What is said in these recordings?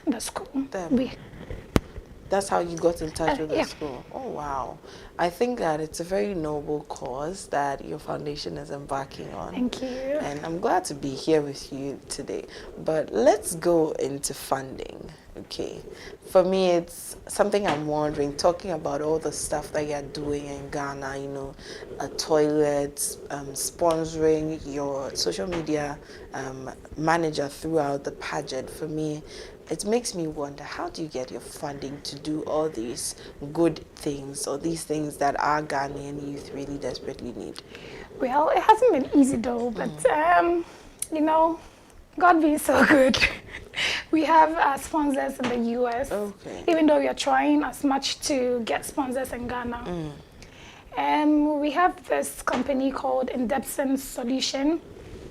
the school. Them. That's how you got in touch with the yeah. school. Oh, wow. I think that it's a very noble cause that your foundation is embarking on. Thank you. And I'm glad to be here with you today. But let's go into funding. Okay. For me, it's something I'm wondering, talking about all the stuff that you're doing in Ghana, you know, toilets, sponsoring your social media manager throughout the pageant. For me, it makes me wonder, how do you get your funding to do all these good things or these things that our Ghanaian youth really desperately need? Well, it hasn't been easy though, but you know, God being so good. We have sponsors in the US, Okay. even though we are trying as much to get sponsors in Ghana. We have this company called Indepson Solution,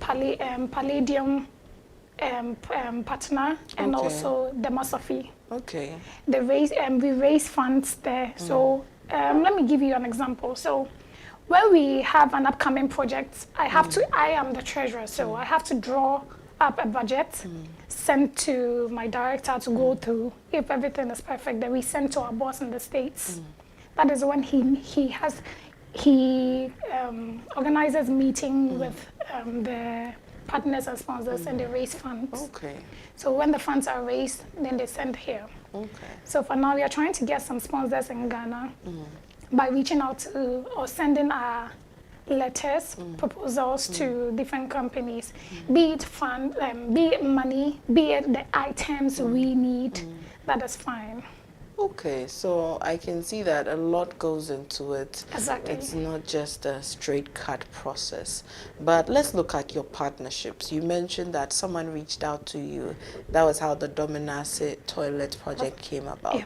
Palladium partner, and also Demosophy. Okay. We raise funds there. So let me give you an example. So when we have an upcoming project, I am the treasurer, so I have to draw up a budget, send to my director to go through. If everything is perfect, then we send to our boss in the States. That is when he organizes meeting with the partners and sponsors, and they raise funds. Okay. So when the funds are raised, then they send here. Okay. So for now, we are trying to get some sponsors in Ghana by reaching out to or sending our letters, proposals to different companies, be it fund, be it money, be it the items we need. That is fine. Okay, so I can see that a lot goes into it. Exactly. It's not just a straight cut process. But let's look at your partnerships. You mentioned that someone reached out to you. That was how the Dominase Toilet Project came about. Yeah.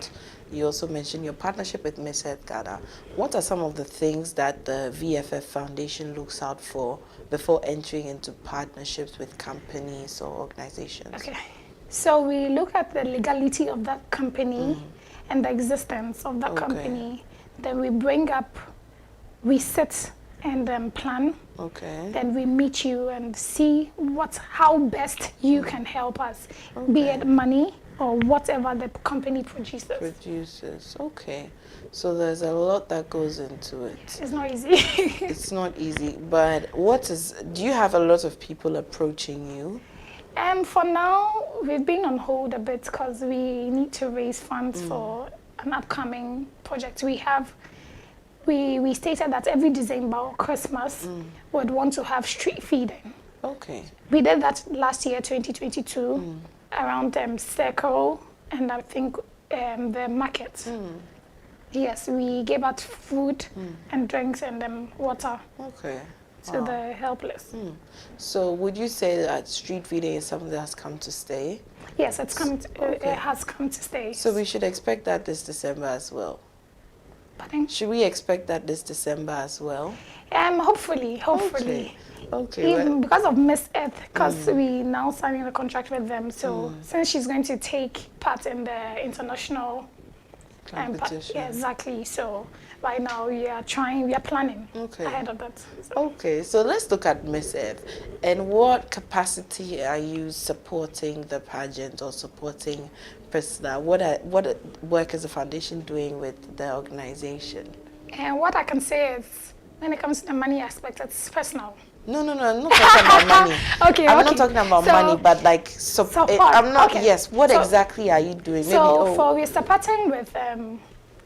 You also mentioned your partnership with Miss Earth Ghana. What are some of the things that the VFF Foundation looks out for before entering into partnerships with companies or organizations? Okay. So we look at the legality of that company and the existence of that company. Then we sit and plan. Okay. Then we meet you and see how best you can help us, be it money or whatever the company produces. Okay. So there's a lot that goes into it. It's not easy. It's not easy, but do you have a lot of people approaching you? For now, we've been on hold a bit because we need to raise funds for an upcoming project. We stated that every December or Christmas, we'd want to have street feeding. Okay. We did that last year, 2022, around Circle and I think the market. Yes, we gave out food and drinks and water. Okay. To the helpless. So would you say that street feeding is something that has come to stay? Yes, it has come to stay. So we should expect that this December as well? Pardon? Should we expect that this December as well? Hopefully. Okay. Even because of Miss Earth, because we now signing a contract with them. So since she's going to take part in the international competition. Yeah, exactly. So right now we are planning ahead of that. So. Okay, so let's look at Miss Earth. And what capacity are you supporting the pageant or supporting Priscilla? What work is the foundation doing with the organization? And what I can say is, when it comes to the money aspect, it's personal. No, I'm not talking about money. I'm not talking about money, but like support. I'm not. Okay. Yes. What exactly are you doing? We're supporting with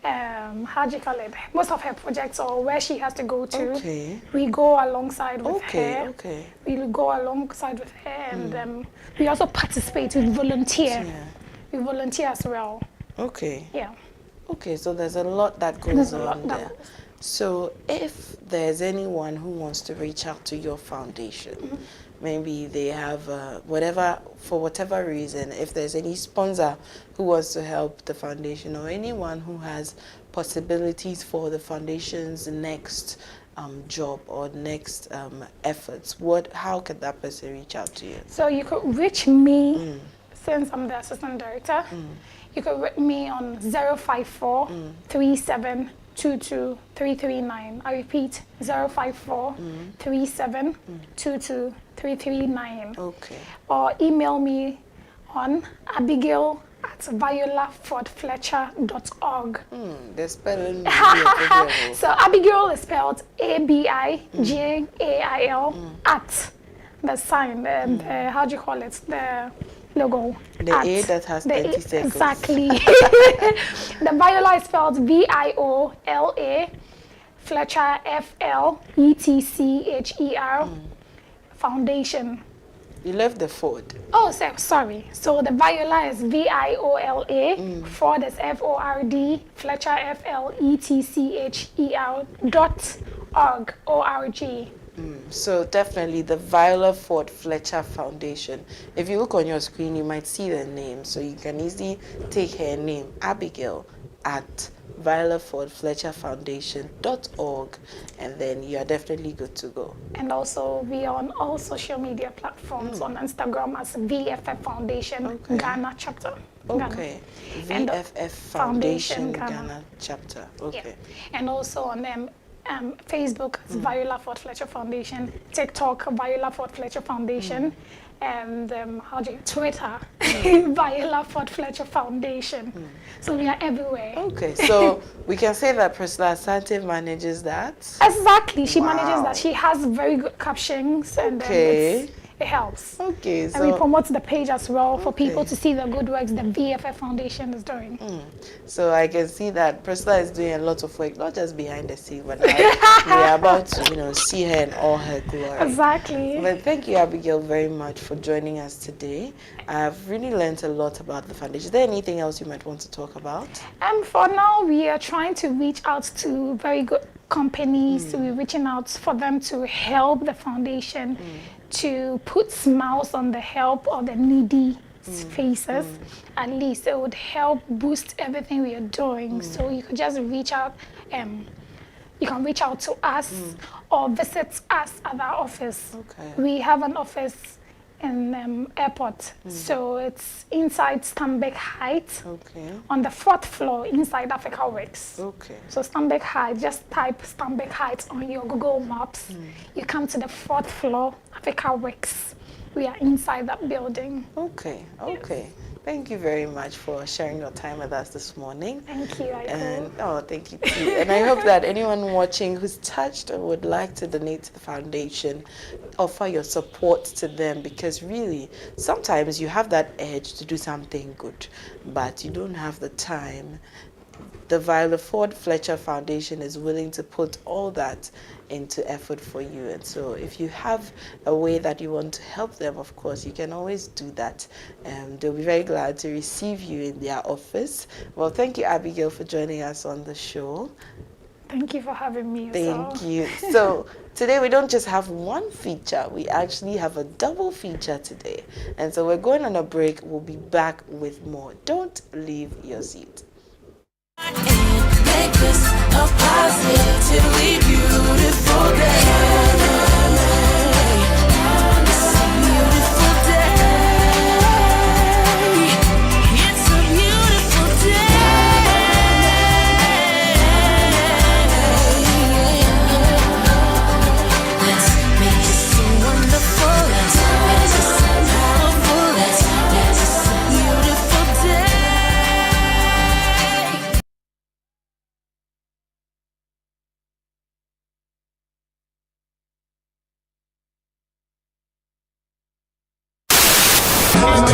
how do you call it? Most of her projects or where she has to go to. Okay. We go alongside with her. Okay. We go alongside with her, and we also participate. We volunteer. Yeah. We volunteer as well. Okay. Yeah. Okay. So there's a lot that goes on there. So if there's anyone who wants to reach out to your foundation, maybe they have for whatever reason, if there's any sponsor who wants to help the foundation or anyone who has possibilities for the foundation's next job or next efforts, how can that person reach out to you? So you could reach me, since I'm the assistant director, you could reach me on 054 37 22339. I repeat, 054 37 22339. Okay. Or email me on Abigail at violafordfletcher.org. The spelling. So Abigail is spelled Abigail at the sign, how do you call it? The logo. The A that has 20 circles. Exactly. The Viola is spelled Viola, Fletcher, FLETCHER, Foundation. You left the Ford. Oh, sorry. So the Viola is VIOLA, Ford is FORD, Fletcher, FLETCHER.org, ORG. So definitely the Viola Ford Fletcher Foundation. If you look on your screen, you might see the name. So you can easily take her name, Abigail, at violafordfletcherfoundation.org, and then you are definitely good to go. And also we are on all social media platforms, on Instagram as VFF Foundation Ghana chapter. Okay. Ghana. VFF Foundation Ghana chapter. Okay. Yeah. And also on Facebook as Viola Ford Fletcher Foundation, TikTok Viola Ford Fletcher Foundation, and Twitter Viola Ford Fletcher Foundation. So we are everywhere. Okay, so we can say that Priscilla Asante manages that. Exactly, she manages that. She has very good captions, and it helps. Okay, and we promote the page as well for people to see the good works the VFF Foundation is doing. So I can see that Priscilla is doing a lot of work, not just behind the scene, but now we are about to, see her in all her glory. Exactly. But thank you, Abigail, very much for joining us today. I've really learned a lot about the foundation. Is there anything else you might want to talk about? For now, we are trying to reach out to very good companies. We're reaching out for them to help the foundation to put smiles on the help of the needy faces. At least it would help boost everything we are doing. So you could just reach out. You can reach out to us or visit us at our office. We have an office in airport, so it's inside Stanbic Heights, on the 4th floor inside Africa Works. So Stanbic Heights, just type Stanbic Heights on your Google Maps. You come to the 4th floor, Africa Works. We are inside that building. Okay. Thank you very much for sharing your time with us this morning. Thank you, thank you too. And I hope that anyone watching who's touched or would like to donate to the foundation, offer your support to them, because really, sometimes you have that urge to do something good, but you don't have the time. The Viola Ford Fletcher Foundation is willing to put all that into effort for you. And so if you have a way that you want to help them, of course, you can always do that. They'll be very glad to receive you in their office. Well, thank you, Abigail, for joining us on the show. Thank you for having me. Thank you. So today we don't just have one feature, we actually have a double feature today. And so we're going on a break. We'll be back with more. Don't leave your seat. Make this a positively beautiful day. It's a beautiful day. It's a beautiful day. Let's make this so wonderful. Let's make this so powerful. Let's make this a beautiful day.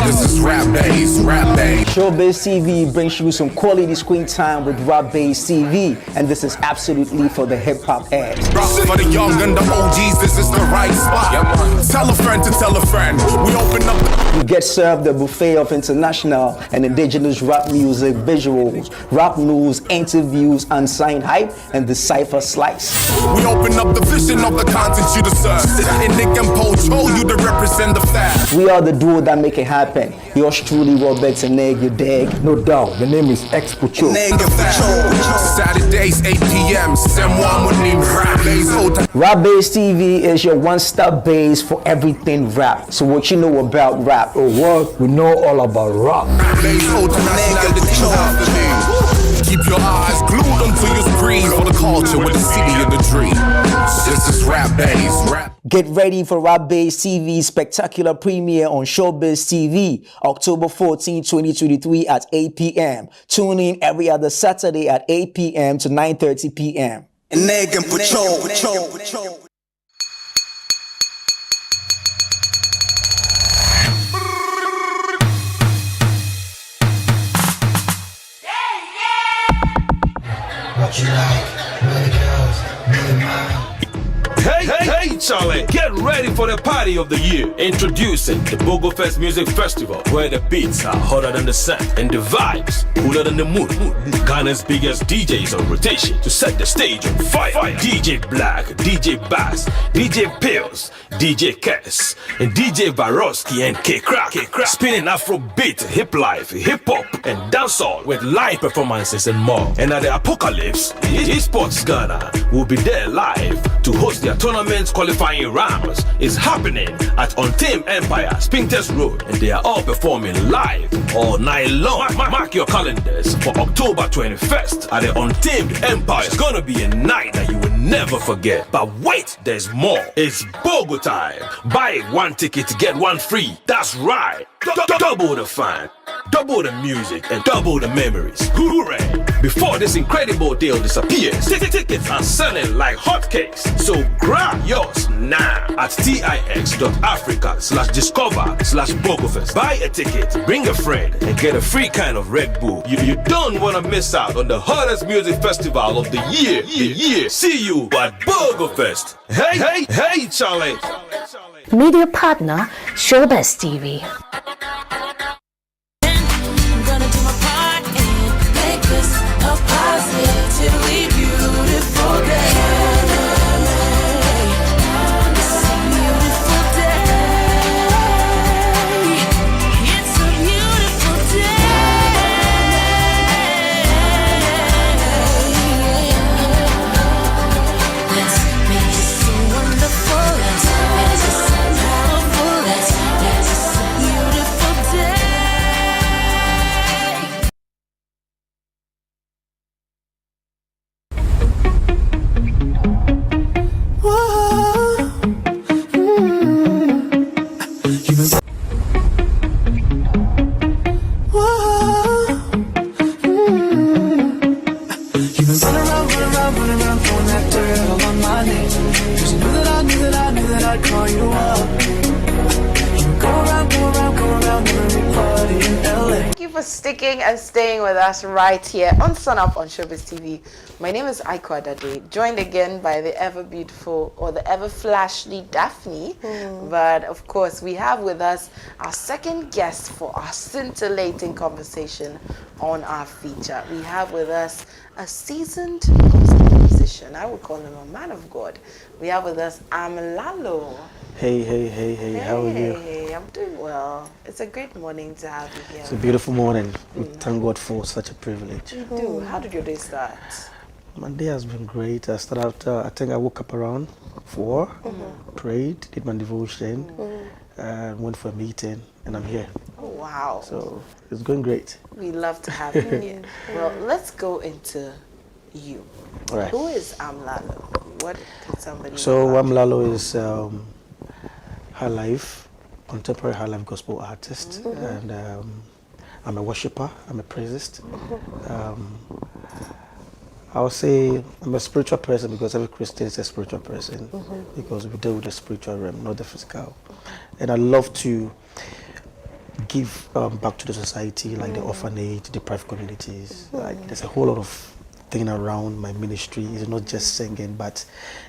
This is Rap Days, Rap Days. Shobiz TV brings you some quality screen time with Rap-based TV, and this is absolutely for the hip-hop ads. For the young and the OGs, this is the right spot. Tell a friend to tell a friend. We open up. You get served a buffet of international and indigenous rap music, visuals, rap news, interviews, unsigned hype, and the cypher slice. We open up the vision of the content you deserve. And Nick and Pocho, you to represent the fact. We are the duo that make it happen. Yours truly, Robert and Egg, you dig? No doubt, the name is Expocho. Saturdays, 8 p.m. Someone would need Rap Days. Rap-based TV is your one-stop base for everything rap. So what you know about rap? Oh, what? We know all about rap. Keep your eyes glued onto your screen for the culture with the city of the dream. This is Rap Base. Get ready for Rap Base TV's spectacular premiere on Shobiz TV, October 14, 2023 at 8 p.m. Tune in every other Saturday at 8 p.m. to 9:30 p.m. And they can patrol. What you like, really girls, really mine. Hey, Charlie, get ready for the party of the year. Introducing the Bogo Fest Music Festival, where the beats are hotter than the sun and the vibes cooler than the moon. Ghana's biggest DJs on rotation to set the stage on fire. DJ Black, DJ Bass, DJ Pills, DJ Cass, and DJ Baroski and K-Crack. Spinning Afrobeat, hip life, hip hop, and dancehall with live performances and more. And at the Apocalypse, Esports Ghana will be there live to host their tournament qualifying rounds. Is happening at Untamed Empire, Spintex Road, and they are all performing live all night long. Mark your calendars for October 21st at the Untamed Empire. It's gonna be a night that you will never forget. But wait, there's more. It's Bogo time. Buy one ticket to get one free. That's right. Double the fun, double the music, and double the memories. Hooray! Before this incredible deal disappears, tickets are selling like hotcakes. So grab yours now at tix.africa/discover/BogoFest. Buy a ticket, bring a friend, and get a free kind of Red Bull. You don't want to miss out on the hottest music festival of the year. See you at BogoFest. Hey, Charlie. Media partner, Shobiz TV. I'm gonna do my part and make this a positively beautiful day. It's a beautiful day. It's a beautiful day. Let's make it so wonderful. Let's make it so powerful. Let's make it so beautiful day. You've been running around, throwing that dirt all on my name. 'Cause you knew that I'd call you up. You go around, every party in LA. Thank you for sticking and staying with us right here on Sun Up on Shobiz TV. My name is Aiko Adade, joined again by the ever beautiful or the ever flashly Daphne. But of course, we have with us our second guest for our scintillating conversation on our feature. We have with us a seasoned gospel musician. I would call him a man of God. We have with us Amlalo. Hey, how are you? Hey, I'm doing well. It's a great morning to have you here. It's a beautiful morning. We thank God for such a privilege. Dude, how did your day start? My day has been great. I started out, I think I woke up around 4, prayed, did my devotion, went for a meeting, and I'm here. Oh, wow. So it's going great. We love to have you here. Well, let's go into you. All right. Who is Amlalo? What can somebody So know about Amlalo is high life, contemporary high life gospel artist, and I'm a worshiper, I'm a praisist. I would say I'm a spiritual person because every Christian is a spiritual person because we deal with the spiritual realm, not the physical. And I love to give back to the society, like the orphanage, the private communities. Like there's a whole lot of thing around my ministry. It's not just singing, but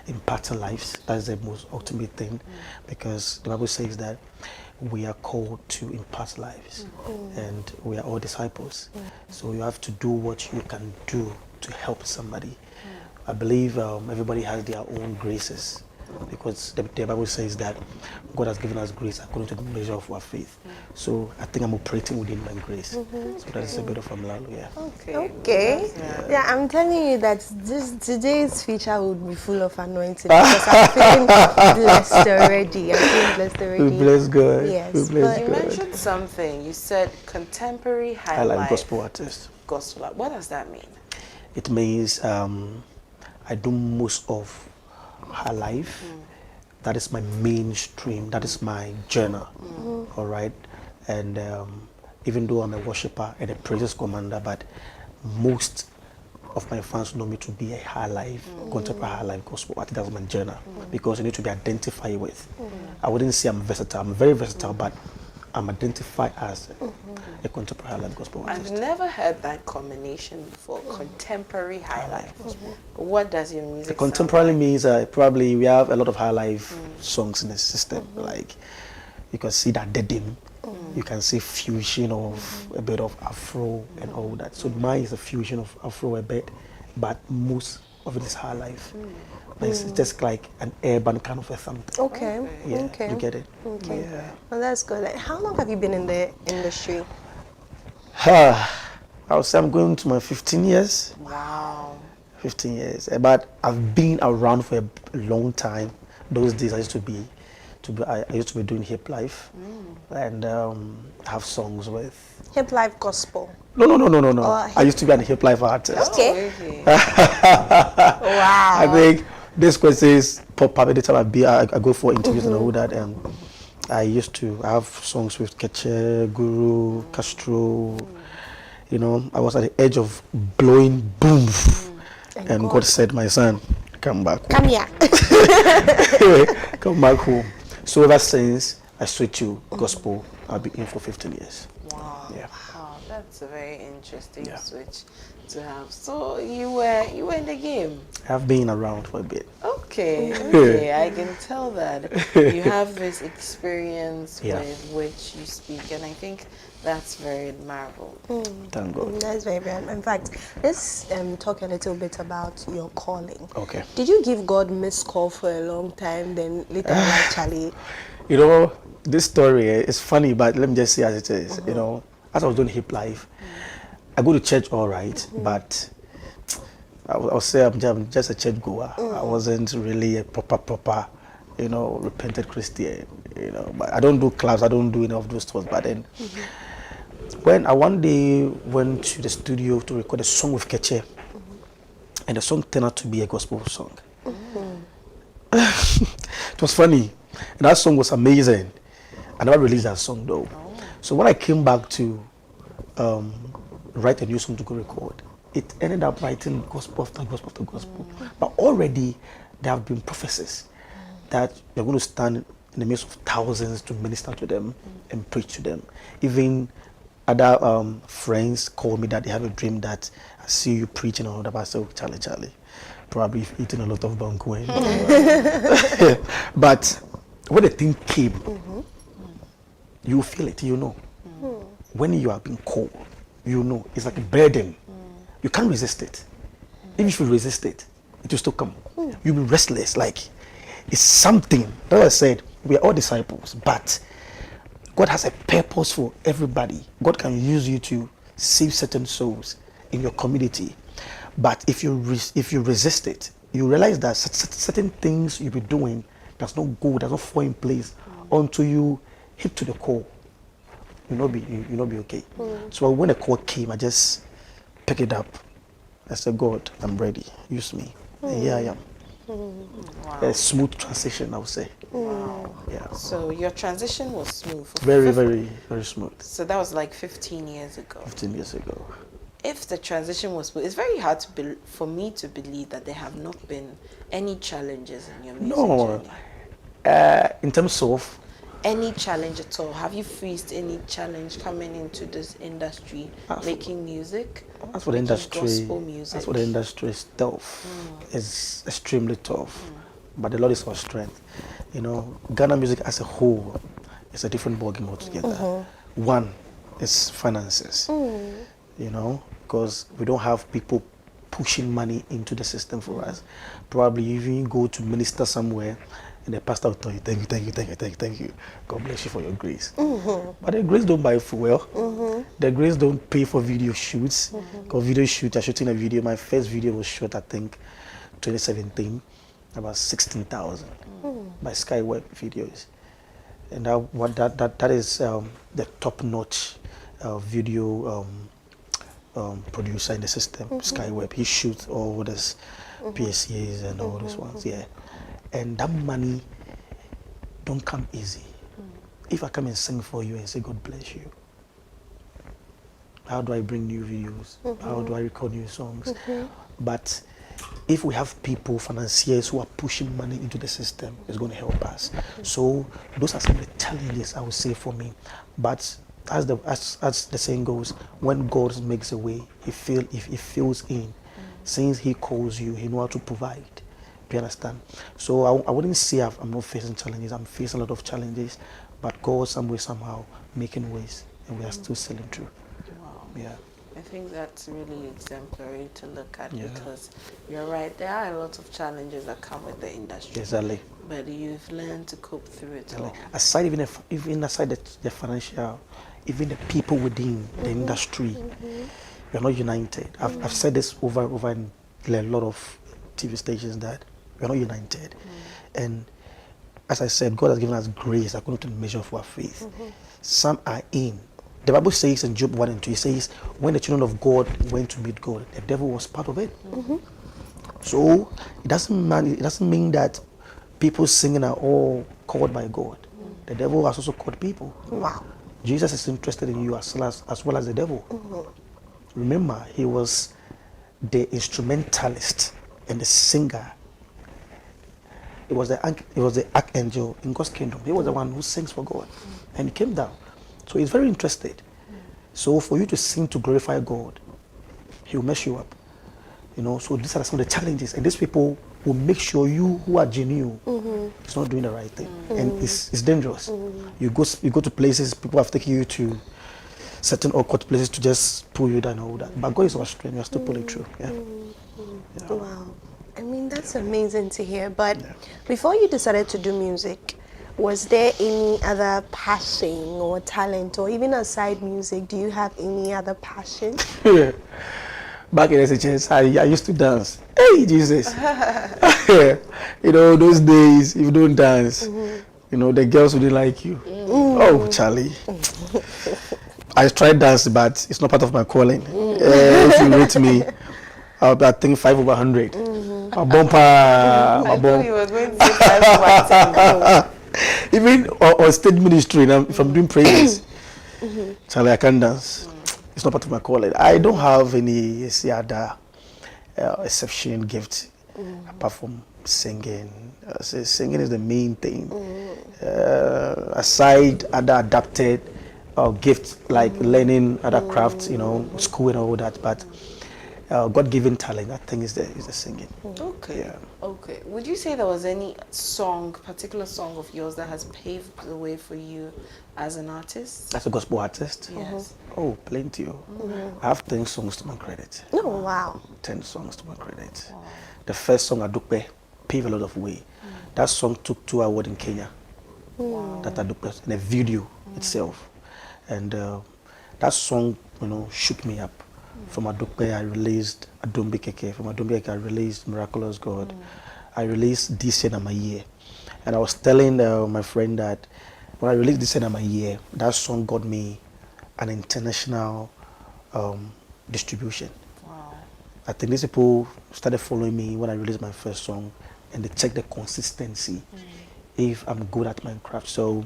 impacting lives. That's the most ultimate thing, because the Bible says that we are called to impart lives, and we are all disciples. So you have to do what you can do to help somebody. I believe everybody has their own graces, because the Bible says that God has given us grace according to the measure of our faith. So I think I'm operating within my grace. So that is a bit of Amlalo, yeah. Okay. Yeah, I'm telling you that today's feature would be full of anointing because I'm feeling blessed already. We bless God. Yes. We bless You God. mentioned something. You said contemporary I like life gospel artist. gospel. What does that mean? It means I do most of her life. That is my mainstream. That is my journal. All right. And even though I'm a worshiper and a praises commander, but most of my fans know me to be a high life, contemporary high life gospel. I think that's my journal because you need to be identified with. I wouldn't say I'm versatile. I'm very versatile, but I'm identified as a contemporary high life gospel artist. I've never heard that combination before. Contemporary high life. What does your music? The contemporary means probably we have a lot of high life songs in the system. Like you can see that deadim. You can see fusion of a bit of Afro and all that. So mine is a fusion of Afro a bit, but most of it is high life. But it's just like an urban kind of a something. Okay. Yeah, Okay. you get it. Okay. Yeah. Well, that's good. Like, how long have you been in the industry? I would say I'm going to my 15 years. Wow. 15 years. But I've been around for a long time. Those days I used to be doing hip life and have songs with Hip life gospel. No. Oh, I used to be an hip life artist. Okay. Wow. I think this question is pop up anytime I go for interviews and all that. And I have songs with Keche, Guru, Castro. You know, I was at the edge of blowing boom. And God said, my son, come back home. Come here. Come back home. So ever since I switched to gospel, I've been in for 15 years. Wow. Yeah. Wow, that's a very interesting switch to have. So you were in the game. I've been around for a bit. Okay, I can tell that you have this experience with which you speak, and I think that's very admirable. Thank God. That's very good. In fact, let's talk a little bit about your calling. Okay. Did you give God missed call for a long time, then later like Charlie? You know, this story is funny, but let me just say as it is. You know, as I was doing hip life, I go to church all right, but I'll say I'm just a church goer. I wasn't really a proper, you know, repentant Christian. You know, but I don't do clubs. I don't do any of those stuff. But then, when I one day went to the studio to record a song with Keche, and the song turned out to be a gospel song. It was funny. And that song was amazing. I never released that song though. So when I came back to write a new song to go record, it ended up writing gospel after gospel after gospel. But already there have been prophecies that you're going to stand in the midst of thousands to minister to them and preach to them. Even other friends call me that they have a dream that I see you preaching and all that. I say, oh, Charlie, probably eating a lot of banku. But when the thing came, you feel it, you know. When you are being called, you know, it's like a burden. You can't resist it. Even if you resist it, it will still come. You'll be restless, like it's something. That's why I said, we are all disciples, but God has a purpose for everybody. God can use you to save certain souls in your community. But if you resist it, you realize that certain things you'll be doing does not go, does not fall in place until you hit to the core. You'll not be okay. So when the call came, I just picked it up. I said, God, I'm ready. Use me. And here I am. Wow. A smooth transition, I would say. Wow. Yeah. So your transition was smooth. Very, very, very smooth. So that was like 15 years ago. 15 years ago. If the transition was smooth, it's very hard for me to believe that there have not been any challenges in your music journey. In terms of any challenge at all? Have you faced any challenge coming into this industry, making music? As for the industry, gospel music. as for the industry, it's tough. It's extremely tough. But the Lord is our strength. You know, Ghana music as a whole is a different ballgame altogether. One is finances. You know, because we don't have people pushing money into the system for us. Probably even go to minister somewhere and the pastor will tell you, thank you. God bless you for your grace. But the grace don't buy fuel. The grace don't pay for video shoots. Because video shoot, I'm shooting a video. My first video was shot, I think, 2017, about 16,000 by Skyweb videos. And that is the top-notch video producer in the system, Skyweb. He shoots all this PSCs and all those ones, yeah. And that money don't come easy. If I come and sing for you and say, God bless you, how do I bring new videos? How do I record new songs? But if we have people, financiers who are pushing money into the system, it's going to help us. So those are some of the challenges I would say for me. But as the saying goes, when God makes a way, He fills in. Since He calls you, He knows how to provide. Do you understand? So I wouldn't say I'm not facing challenges. I'm facing a lot of challenges, but God, some way, somehow, making ways, and we are still sailing through. Wow. Yeah. I think that's really exemplary to look at because you're right, there are a lot of challenges that come with the industry. Exactly. But you've learned to cope through it all. Aside even aside the financial, even the people within the industry, we're not united. I've said this over in a lot of TV stations that we're not united. And as I said, God has given us grace according to the measure of our faith. Some are in. The Bible says in Job 1 and 2, it says, when the children of God went to meet God, the devil was part of it. So it doesn't mean that people singing are all called by God. The devil has also called people. Wow. Jesus is interested in you as well as the devil. Remember, he was the instrumentalist and the singer. It was the archangel in God's kingdom. He was the one who sings for God. And he came down. So he's very interested. So for you to sing to glorify God, he will mess you up. You know, so these are some of the challenges. And these people will make sure you who are genuine is not doing the right thing. And it's dangerous. You go to places, people have taken you to certain awkward places to just pull you down and all that. But God is our strength, you are still pulling through. Yeah. Wow. I mean, that's amazing to hear. But before you decided to do music, was there any other passion or talent, or even aside music, do you have any other passion? Back in SHS, I used to dance. Hey, Jesus. You know, those days, if you don't dance, you know, the girls wouldn't like you. Oh, Charlie. I tried dance, but it's not part of my calling. If you rate me, I think 5 over 100. My bumper. I thought you were going to say 5 over 10. Even on stage ministry, if I'm doing prayers, Charlie, I can't dance. It's not part of my calling. I don't have any other exception gift apart from singing. Singing is the main thing. Aside other adapted gifts like learning other crafts, you know, school and all that, but God-given talent, I think, is the singing. Okay. Yeah. Okay. Would you say there was any particular song of yours that has paved the way for you as an artist? As a gospel artist? Yes. Oh, plenty. I have 10 songs to my credit. Oh, wow. 10 songs to my credit. Wow. The first song, Adupe, paved a lot of way. That song took 2 awards in Kenya. Wow. That Adupe, in a video itself. And that song, you know, shook me up. From Adupe, I released Adombe Keke. From Adombe Keke, I released Miraculous God. I released This Year My Year. And I was telling my friend that when I released This Year My Year, that song got me an international distribution. Wow. I think these people started following me when I released my first song, and they checked the consistency, if I'm good at my craft. So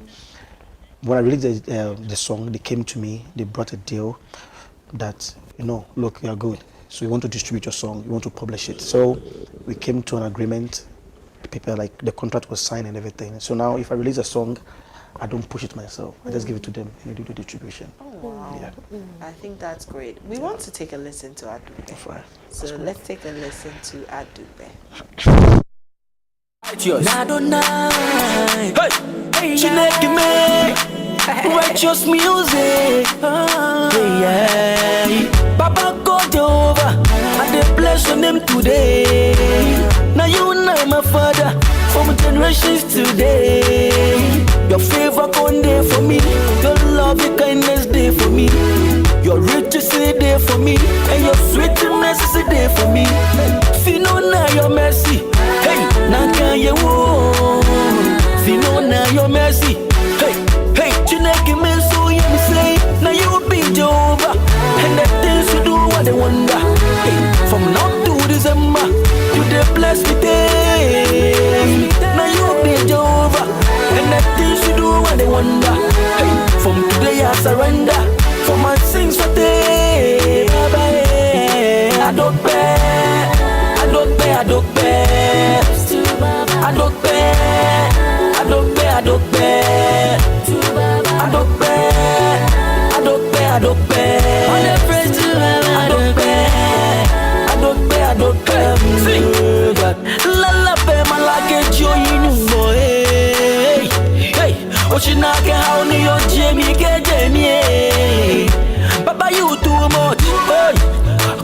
when I released the song, they came to me, they brought a deal that, you know, look, you're good. So you want to distribute your song, you want to publish it. So we came to an agreement. People, like, the contract was signed and everything. So now if I release a song, I don't push it myself. I just give it to them and they do the distribution. Oh, wow. Yeah. I think that's great. We want to take a listen to Adupe. Right. So let's take a listen to Adupe. Hey, Chineke me, righteous music. Baba God over, I dey bless your name today. Now you know my father from generations today. Your favor gone there for me, your love, your kindness there for me. Your riches is there for me, and your sweetness is there for me. Fino na your mercy, hey, na can you walk? Fino na your mercy, hey, hey, Chineke me so you say, now you be Jehovah, and the things you do what Adokbe, Adokbe, Adokbe, Adokbe, Adokbe, Adokbe, Adokbe, Adokbe, Adokbe, on the praise to Adokbe, Adokbe, Adokbe, Lalabe malake joyi numbo, hey, Oshinake how ni yo Jamie ke Jamie, Papa you too much, hey.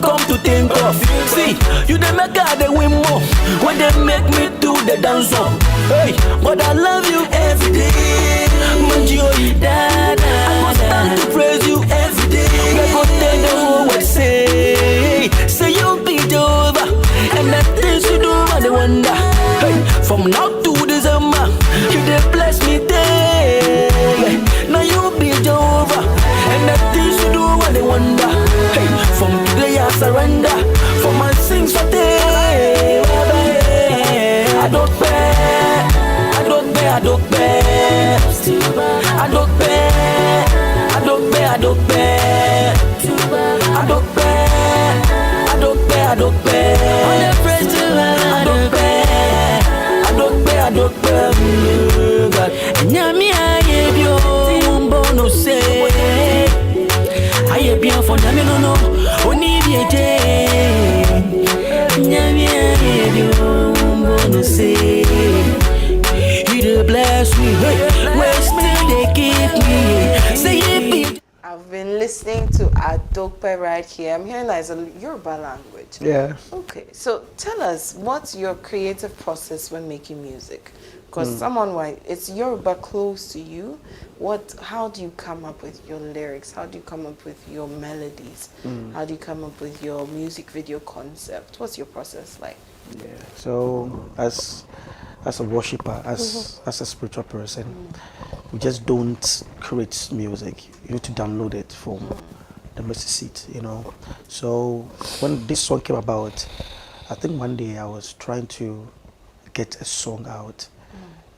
Come to think of, see, you they make God they win more when they make me do the dance song. Hey, but I love you every day, my joy, Dada. I must stand to praise you every day. We go tell the whole world say you be Jehovah, and the things you do I they wonder. Hey, from now to December, you they bless me day. Now you be Jehovah, and the things you do I they wonder. Hey, from today I surrender for my sins for day. I don't pay, I don't pay, I don't pay, I don't pay, I don't pay, I don't pay, I don't pay, I don't pay, I don't pay. On the praise to I don't pay, I don't pay, I don't pay. God, nyami aye bio mbono say. Aye bien fondame no oni biete nyami aye bio mbono say you dey bless me where still they give me say it be. I've been listening to Adokbe right here. I'm hearing that it's a Yoruba language. Yeah. Okay, so tell us, what's your creative process when making music? Because someone like, it's Yoruba close to you. How do you come up with your lyrics? How do you come up with your melodies? How do you come up with your music video concept? What's your process like? Yeah. So as a worshipper, as a spiritual person, we just don't create music. You need to download it from the mercy seat, you know. So when this song came about, I think one day I was trying to get a song out,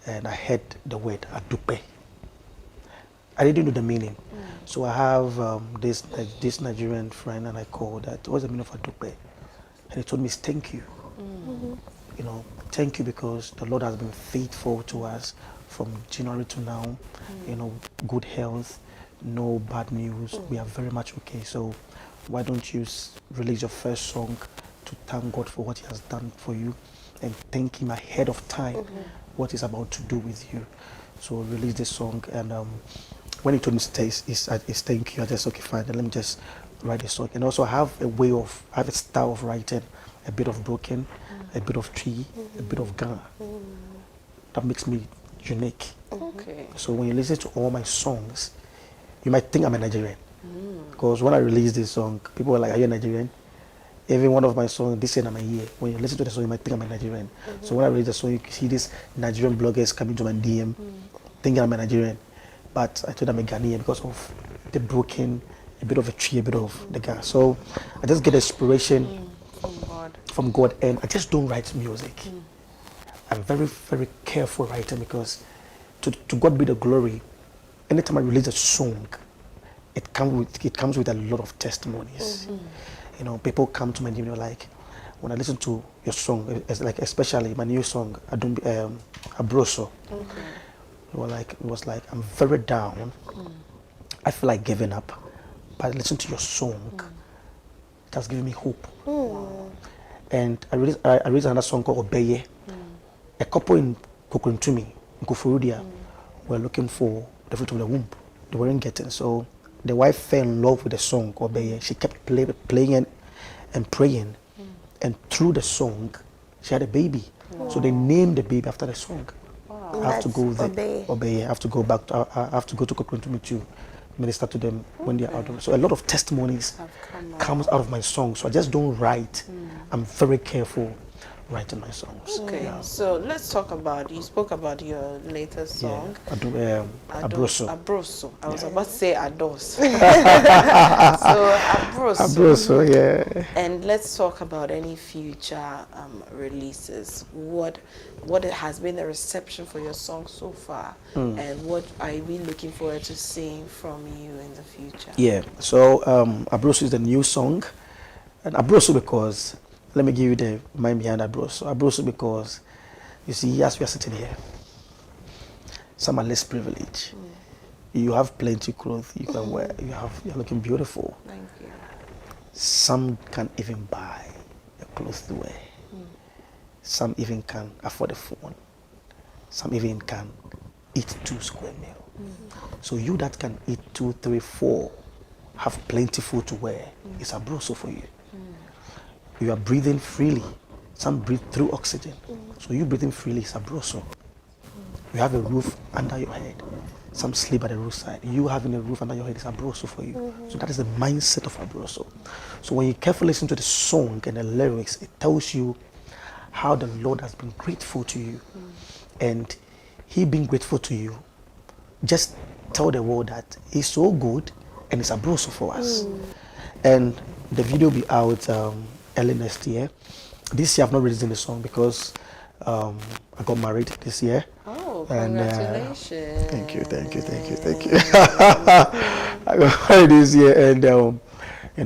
and I heard the word Adupe. I didn't know the meaning. So I have this Nigerian friend, and I called that, what's the meaning of Adupe? And he told me, thank you. You know, thank you because the Lord has been faithful to us from January to now. You know, good health, no bad news. We are very much okay. So why don't you release your first song to thank God for what He has done for you and thank Him ahead of time what He's about to do with you. So release this song, and when he told me it's thank you, I just, okay, fine, then let me just write a song. And also I have a style of writing, a bit of broken, a bit of tree, a bit of Ghana. That makes me unique. Okay. So when you listen to all my songs, you might think I'm a Nigerian. Because when I released this song, people were like, are you a Nigerian? Even one of my songs, this year I'm a year. When you listen to the song, you might think I'm a Nigerian. So when I release the song, you see these Nigerian bloggers coming to my DM, thinking I'm a Nigerian. But I told them I'm a Ghanaian because of the broken, a bit of a tree, a bit of the gas. So I just get inspiration from God, and I just don't write music. I'm very, very careful writing because to God be the glory. Anytime I release a song, it comes with a lot of testimonies. You know, people come to me and they're like, when I listen to your song, especially my new song, Abroso. It was like I'm very down. I feel like giving up, but I listen to your song. It has given me hope. And I released another song called Obeye. A couple in Kokuntumi, in Kofurudia, were looking for the fruit of the womb. They weren't getting. So the wife fell in love with the song Obeye. She kept playing and praying, and through the song, she had a baby. So they named the baby after the song. I have to go there. Obey. I have to go back. I have to go to Kokuntumi to minister to them when they are out. So a lot of testimonies comes out of my songs. So I just don't write. I'm very careful writing my songs. Okay, so let's talk about, you spoke about your latest song. Abroso. Abroso. I was about to say Ados. So Abroso. Abroso, yeah. And let's talk about any future releases. What has been the reception for your song so far? And what are we looking forward to seeing from you in the future? Yeah, so Abroso is the new song. And Abroso because, let me give you the mind behind Abroso. Abroso because, you see, as we are sitting here, some are less privileged. You have plenty of clothes you can wear. You're looking beautiful. Thank you. Some can even buy the clothes to wear. Some even can afford a phone. Some even can eat 2 square meal. So you that can eat 2, 3, 4, have plenty food to wear, it's a broso for you. You are breathing freely. Some breathe through oxygen. So you breathing freely is a broso. You have a roof under your head. Some sleep at the roadside. You having a roof under your head is a broso for you. So that is the mindset of a broso. So when you carefully listen to the song and the lyrics, it tells you how the Lord has been grateful to you. And He being grateful to you, just tell the world that He's so good and it's a broso for us. And the video will be out early next year. This year I've not released the song because I got married this year. Oh, congratulations. Thank you. I got married this year and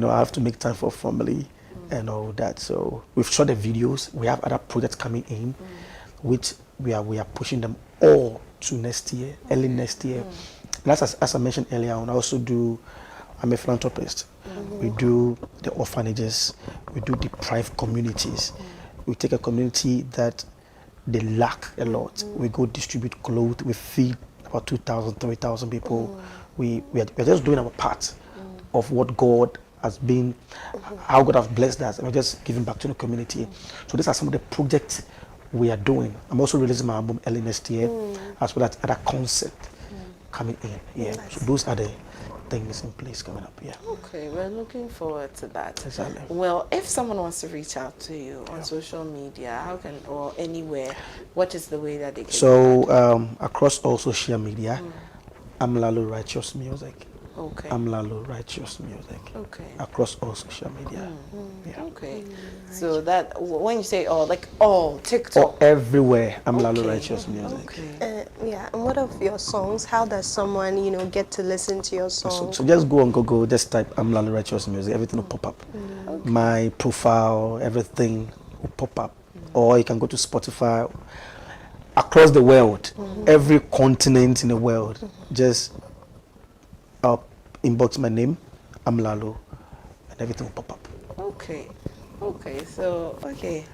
I have to make time for family and all that. So we've shot the videos. We have other projects coming in, which we are pushing them all to next year, early next year. And as I mentioned earlier on, I'm a philanthropist. We do the orphanages, we do deprived communities. We take a community that they lack a lot. We go distribute clothes, we feed about 2,000, 3,000 people. We are just doing our part of what God has been, how God has blessed us, and we're just giving back to the community. So these are some of the projects we are doing. I'm also releasing my album early next year, as well as other concepts coming in. Yeah, so those are the things in place coming up. Yeah. Okay, we're looking forward to that. Exactly. Well, if someone wants to reach out to you on social media, or anywhere, what is the way that they can? So across all social media, I'm Lalo Righteous Music. Okay. I'm Lalo Righteous Music. Okay. Across all social media. Yeah. Okay. So that when you say all, like all TikTok. Or everywhere, I'm Lalo Righteous Music. Okay. Yeah, and what of your songs? How does someone, get to listen to your songs? So just go on Google, just type I'm Lalo Righteous Music, everything will pop up. Okay. My profile, everything will pop up. Or you can go to Spotify. Across the world, every continent in the world, just inbox my name, I'm Lalo, and everything will pop up. Okay. So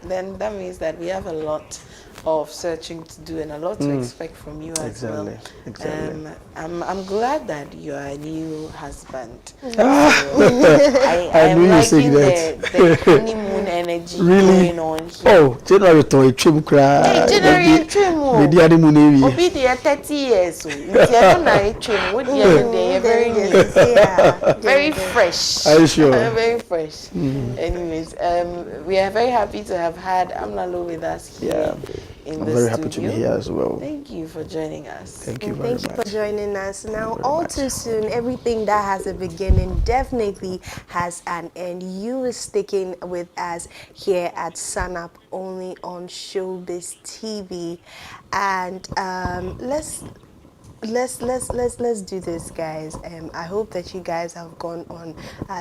then that means that we have a lot of searching to do and a lot to expect from you as well. Exactly. I'm glad that you are a new husband. I knew you saying that. The honeymoon energy going on here. Oh, January to a trim cry. Hey, January trim. The honeymoon area. Obi dey 30 years. So it's not trim. What the very new. Very fresh. Are you sure? Very fresh. Anyways, we are very happy to have had Amlalo with us here. I'm very happy to be here as well. Thank you for joining us. Thank you very much. Thank you for joining us. Now, all too soon, everything that has a beginning definitely has an end. You are sticking with us here at Sun Up, only on Showbiz TV, and let's do this, guys. I hope that you guys have gone on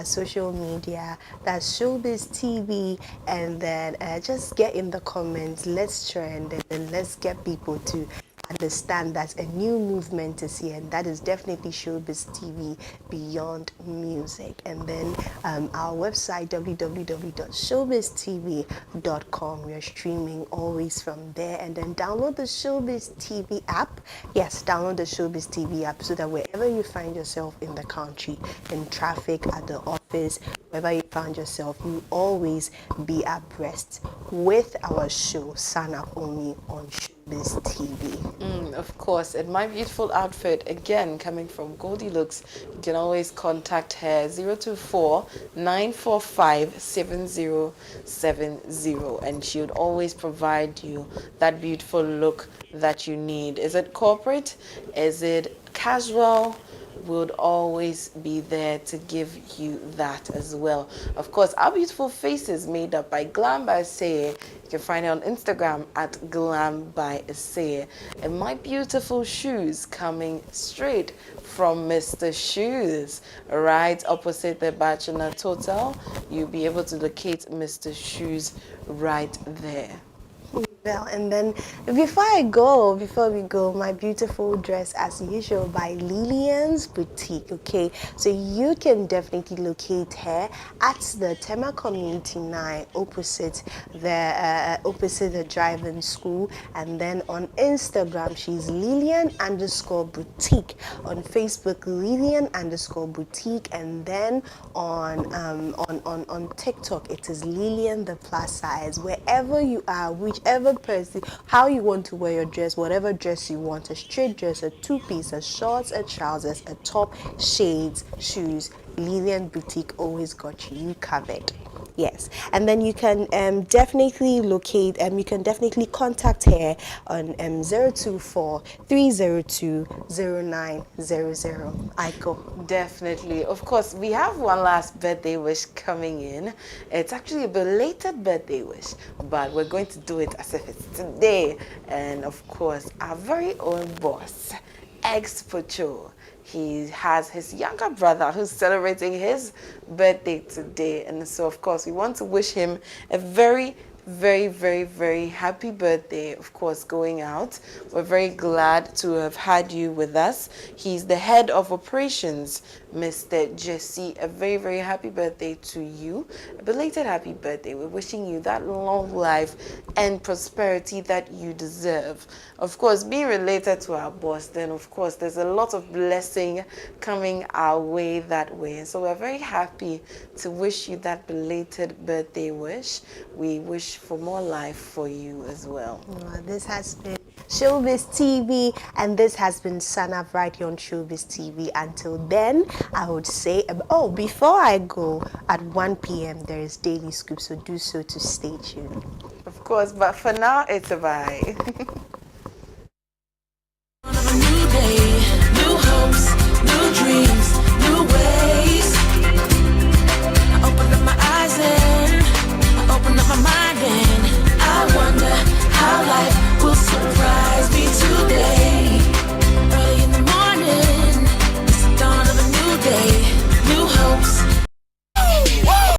social media, that's Showbiz TV, and then just get in the comments, let's trend, and then let's get people to understand that a new movement is here, and that is definitely Showbiz TV Beyond Music. And then our website, www.showbiztv.com. we are streaming always from there, and then download the Showbiz TV app. Yes, download the Showbiz TV app, so that wherever you find yourself in the country, in traffic, at the office, wherever you find yourself, you always be abreast with our show, Sun Up, only on Showbiz TV. Of course, and my beautiful outfit, again, coming from Goldie Looks, you can always contact her 024-945-7070, and she would always provide you that beautiful look that you need. Is it corporate? Is it casual? would always be there to give you that as well. Of course, our beautiful faces made up by Glam by Say. You can find it on Instagram at Glam by Say. And my beautiful shoes coming straight from Mr. Shoes, right opposite the Bachelor Total. You'll be able to locate Mr. Shoes right there. Well, and then before we go, my beautiful dress as usual by Lillian's Boutique, okay? So you can definitely locate her at the Tema Community 9 opposite the driving school, and then on Instagram she's Lillian_boutique, on Facebook Lillian_boutique, and then on TikTok it is Lillian the plus size. Wherever you are, whichever person, how you want to wear your dress, whatever dress you want, a straight dress, a two-piece, a shorts, a trousers, a top, shades, shoes, Lillian Boutique always got you covered. Yes, and then you can definitely locate, you can definitely contact her on 024-302-0900. Aiko. Definitely. Of course, we have one last birthday wish coming in. It's actually a belated birthday wish, but we're going to do it as if it's today. And of course, our very own boss, Expocho. He has his younger brother who's celebrating his birthday today. And so, of course, we want to wish him a very, very, very, very happy birthday, of course, going out. We're very glad to have had you with us. He's the head of operations, Mr. Jesse. A very, very happy birthday to you. A belated happy birthday. We're wishing you that long life and prosperity that you deserve. Of course, being related to our boss, then of course there's a lot of blessing coming our way that way. So we're very happy to wish you that belated birthday wish. We wish for more life for you as well. This has been Shobiz TV, and this has been Sanap right here on Shobiz TV. Until then, I would say, before I go, at 1 p.m. there is Daily Scoop, so do so to stay tuned. Of course, but for now, it's a bye.